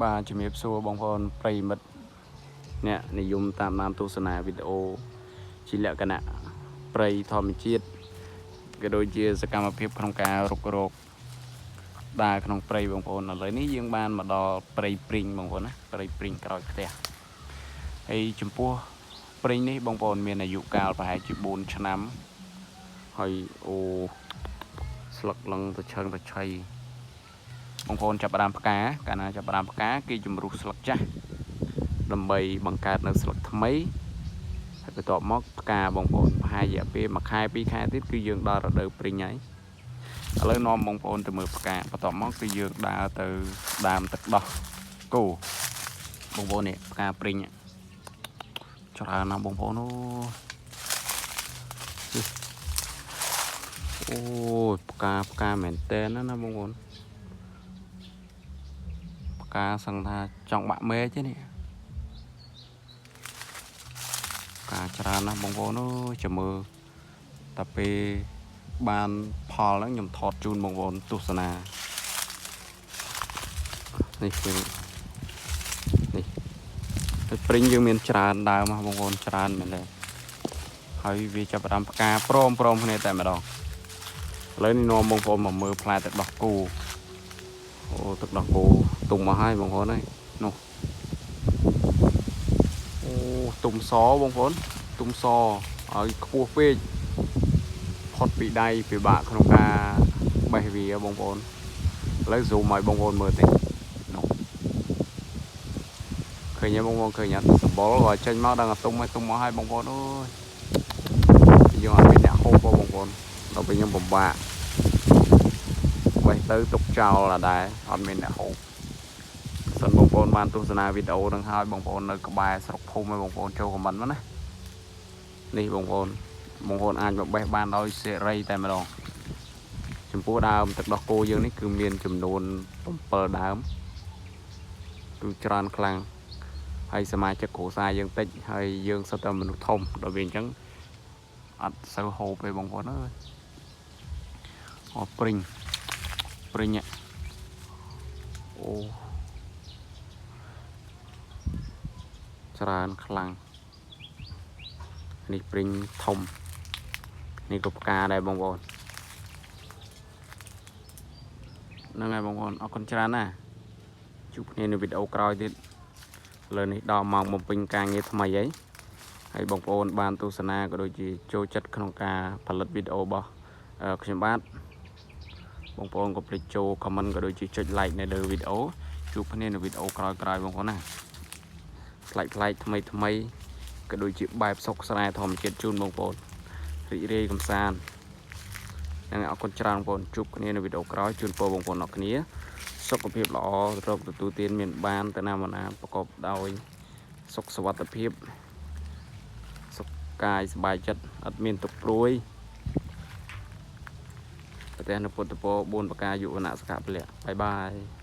បាទជំរាបសួរបងប្អូនប្រិមិត្តអ្នកនិយមតាមដានទស្សនាវីដេអូជាលក្ខណៈព្រៃធម្មជាតិក៏ដូចជាសកម្មភាពក្នុងការរុករកដើរក្នុងព្រៃបងប្អូនឥឡូវនេះយើងបានមកដល់ព្រៃព្រីងបងប្អូនណាព្រៃព្រីងក្រោយផ្ទះហើយចំពោះព្រៃនេះបងប្អូនមានអាយុកាលប្រហែលជា4ឆ្នាំហើយអូស្លឹកឡើងទៅឈឹងទៅឆៃបងប្អូនចាប់ផ្ដើមផ្កាកាលណាចាប់ផ្ដើមផ្កាគេជំរុះស្លឹកចាស់ដើម្បីបង្កើតនៅស្លឹកថ្មីហើយបន្ទាប់មកផ្កាបងប្អូនប្រហែលរយៈពេល1ខែ2ខែទៀតគឺយើងដល់រដូវព្រីងហើយឥឡូវនាំបងប្អូនទៅមើលផ្កាបន្ទាប់មកគឺយើងដើរទៅដើមទឹកដោះគោបងប្អូននេះផ្កាព្រីងច្រើនណាស់បងប្អូនអូផ្កាមែនតើណាបងប្អូនផ្កាសឹងថាចង់បាក់មេទេនេះផ្កាច្រើនណាស់បងប្អូនអូចាំមើលតែពេលបានផលហ្នឹងខ្ញុំថតជូនបងប្អូនទស្សនានេះគឺនេះព្រីងយើងមានច្រើនដើមបងប្អូនច្រើនមែនទេហើយវាចាប់ផ្ដើមផ្កាព្រមគ្នាតែម្ដងឥឡូវនេះនាំបងប្អូនមកមើលផ្លែទឹកដោះគោអូទឹកដោះគោទុំមកហើយបងប្អូនហើយនោះអូទុំសបងប្អូនទុំសឲ្យខ្ពស់ពេកផុតពីដៃពិបាកក្នុងការបេះវាបងប្អូនឥឡូវ zoom ឲ្យបងប្អូនមើលទេនោះឃើញទេបងប្អូនឃើញអត់សម្បល់ក៏ចេញមកដល់ទុំមកហើយបងប្អូនអូយយើងអត់មានអ្នកហូបបងប្អូនដល់ពេលខ្ញុំពិបាកបេះទៅទុកចោលដែរអត់មានអ្នកហូបសិនបងប្អូនបានទស្សនាវីដេអូនឹងហើយបងប្អូននៅក្បែរស្រុកភូមិឲ្យបងប្អូនចូលខមមិនមកណានេះបងប្អូនអាចមកបេះបានដោយសេរីតែម្ដងចំពោះដើមទឹកដោះគោយើងនេះគឺមានចំនួន7ដើមគឺច្រើនខ្លាំងហើយសមាជិកគ្រួសារយើងតិចហើយយើងសុទ្ធតែមនុស្សធំដល់វាអញ្ចឹងអត់សូវហូបទេបងប្អូនអើយអូព្រីងអូច្រើនខ្លាំងនេះព្រីងធំនេះក៏ផ្កាដែរបងប្អូនហ្នឹងហើយបងប្អូនអរគុណច្រើនណាស់ជួបគ្នានៅវីដេអូក្រោយទៀតលើនេះដល់ម៉ោងបំពេញការងារថ្មីហើយបងប្អូនបានទស្សនាក៏ដូចជាចូលចិត្តក្នុងការផលិតវីដេអូរបស់ខ្ញុំបាទបងប្អូនក៏ភ្លេចចូល comment ក៏ដូចជាចុច like នៅលើវីដេអូជួបគ្នានៅវីដេអូក្រោយៗបងប្អូនណាប្លែកថ្មីក៏ដូចជាបែបសុខស្រាយធម្មជាតិជូនបងប្អូនរីករាយកំសាន្តនិងអរគុណច្រើនបងប្អូនជួបគ្នានៅវីដេអូក្រោយជូនពរបងប្អូនអរគ្នាសុខភាពល្អរកទទួលទានមានបានទៅណាមកណាប្រកបដោយសុខសុវត្ថិភាពសុខកាយសบายចិត្តអត់មានទុក្ខព្រួយប្រទេសនៅពុទ្ធពរ4ប្រការយុវណៈសកពលៈបាយបាយ